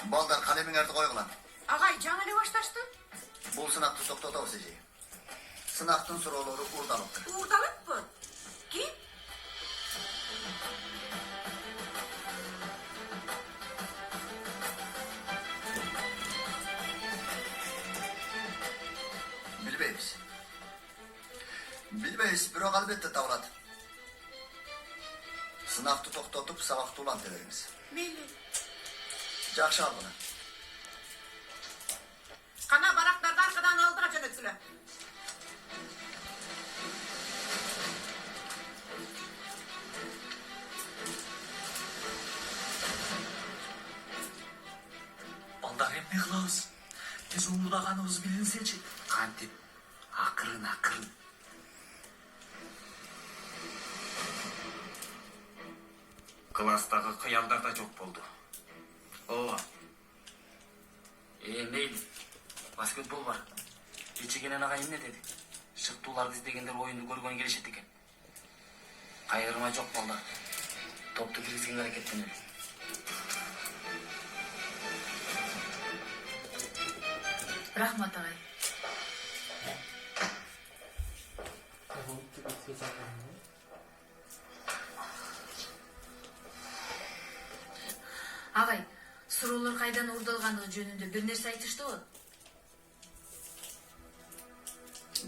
Балдар, калемиңерди койгула. Агай жаңы эле башташты. Бул сынакты токтотобуз, эже. Сынактын суроолору урдалыптыр. Уурдалыппы. Ким? Билбейбиз. Билбейбиз, бирок албетте табылат. Сынакты токтотуп, сабакты уланта бериңиз. Мейли. Жакшы ал буну. Кана барактарды аркадан алдыра жөнөткүлө. Балдар эмне кылабыз? Биз уурдаганыбыз билинсечи. Кантип акырын. Класстагы кыялдар да жок болду. Ооба. Мейли. Баскетбол бар. Кечегенен агай эмне деди? Шыктууларды издегендер оюнду көргөнү келишет экен. Кайгырма жок балдар. Топту киргизгенге аракеттенебиз. Рахмат агай. Агай, суроолор кайдан урдалгандыгы жөнүндө бир нерсе айтыштыбы?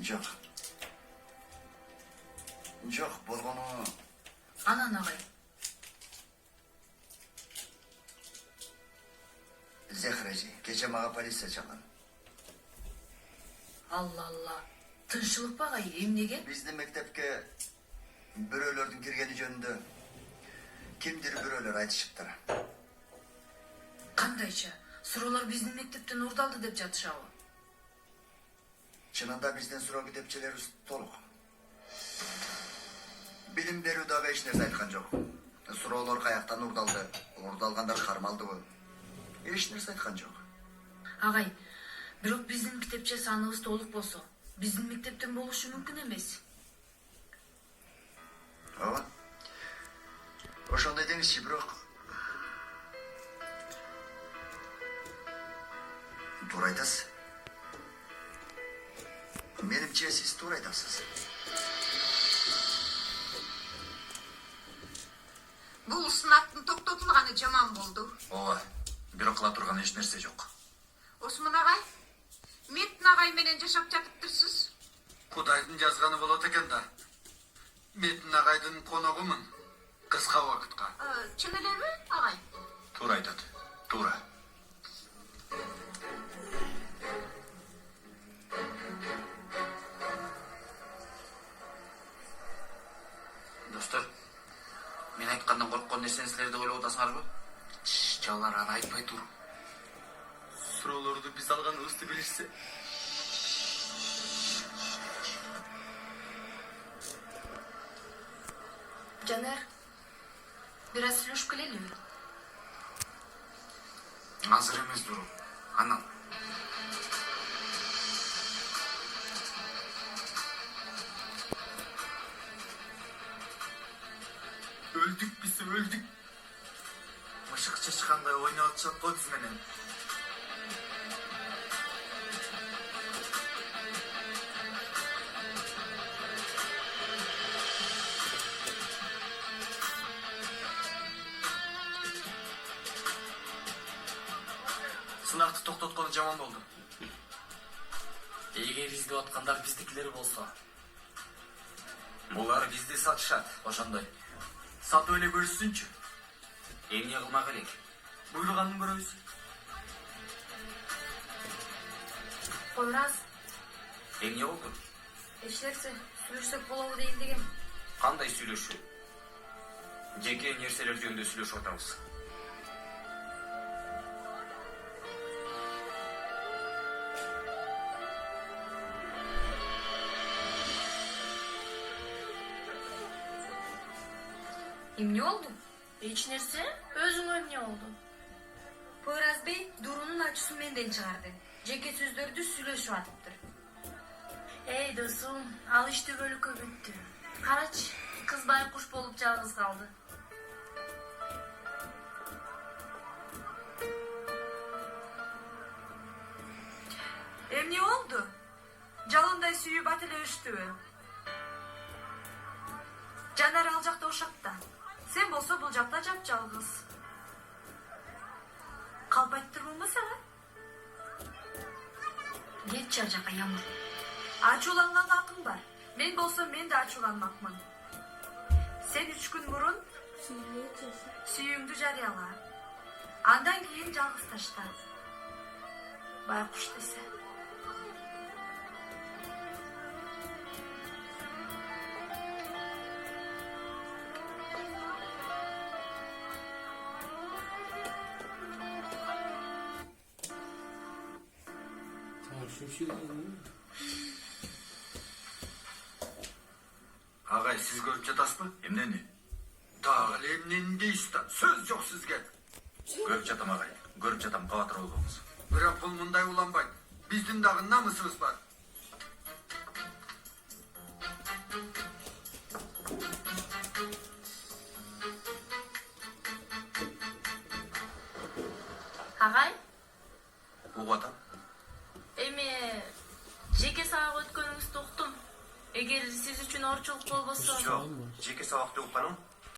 Жок. Жок, болгону... Анан агай. Зехрежи, кече мага полиция чалган. Алла. Тынччылык ба агай, эмнеге? Биздин мектепке бирөөлөрдүн киргени жөнүндө кимдир бирөөлөр айтышыптыр. Кандайча? Суроолор биздин мектептен урдалды деп жатышабы? Чынында биздин суроо китепчелерибиз толук. Билим берүү дагы эч нерсе айткан жок. Суроолор каяктан урдалды, урдалгандар кармалдыбы? Эч нерсе айткан жок. Агай, бирок биздин китепче саныбыз толук болсо, биздин мектептен болушу мүмкүн эмес. Ооба. Ошондой деңизчи, бирок туура айтасыз. Менимче сиз туура айтасыз. Бул сынактын токтотулганы жаман болду. Ооба, бирок кыла турган эч нерсе жок. Осмон агай, Метин агай менен жашап жатыптырсыз. Кудайдын жазганы болот экен да. Метин агайдын коногумун. Кыска убакытка. Чын элеби, агай? Туура айтат. Туура. Достор, мен айткандан корккон нерсени силер да ойлоп атасыңарбы? Жалар, аны айтпай тур. суроолорду биз алганыбызды билишсе. Жанар, biraz сүйлөшүп келелиби? Азыр эмес Дуру. Анан. Өлдүк биз, өлдүк. Мышык чычкандай ойноп атышат го биз менен. Сынакты токтоткону жаман болду. Эгер издеп аткандар биздикилер болсо, Булар бизди сатышат. ошондой. Сатып эле көрүшсүнчү. Эмне кылмак элек? Буйруганын көрөбүз. Койраз, Эмне болду? эч нерсе сүйлөшсөк болобу дейин дегем. Кандай сүйлөшүү? Жеке нерселер жөнүндө сүйлөшүп атабыз. Эмне болду? Эч нерсе? Өзүңө эмне болду? Койраз бей Дурунун ачуусун менден чыгарды. Жеке сөздөрдү сүйлөшүп атыптыр. Эй досум, ал иштөбөлүккө бүттү. Карачы, кыз байкуш болуп жалгыз калды. Эмне болду? Жалындай сүйүп ат эле өштүбү? Жанар ал жакта ошакта. Сен болсо бул жакта жап-жалгыз. Калпайт турбумбу сага? Кетчи ал жака, Ямыр. Ачууланганга акың бар. Мен болсо мен да ачууланмакмын. Сен 3 күн мурун сүйүүңдү жарыяла. Андан кийин жалгыз ташта. Байкуш десе. Агай, сиз көрүп жатасызбы? Эмнени? Дагы эле эмнени дейсиз да? Сөз жок сизге. Көрүп жатам агай. Көрүп жатам, кабатыр болбоңуз. Бирок бул мындай уланбайт. Биздин дагы намысыбыз бар. Агай, Угуп атам. эми жеке сабак өткөнүңүздү уктум. Эгер сиз үчүн оорчулук болбосо, Жок, жеке сабакты укканым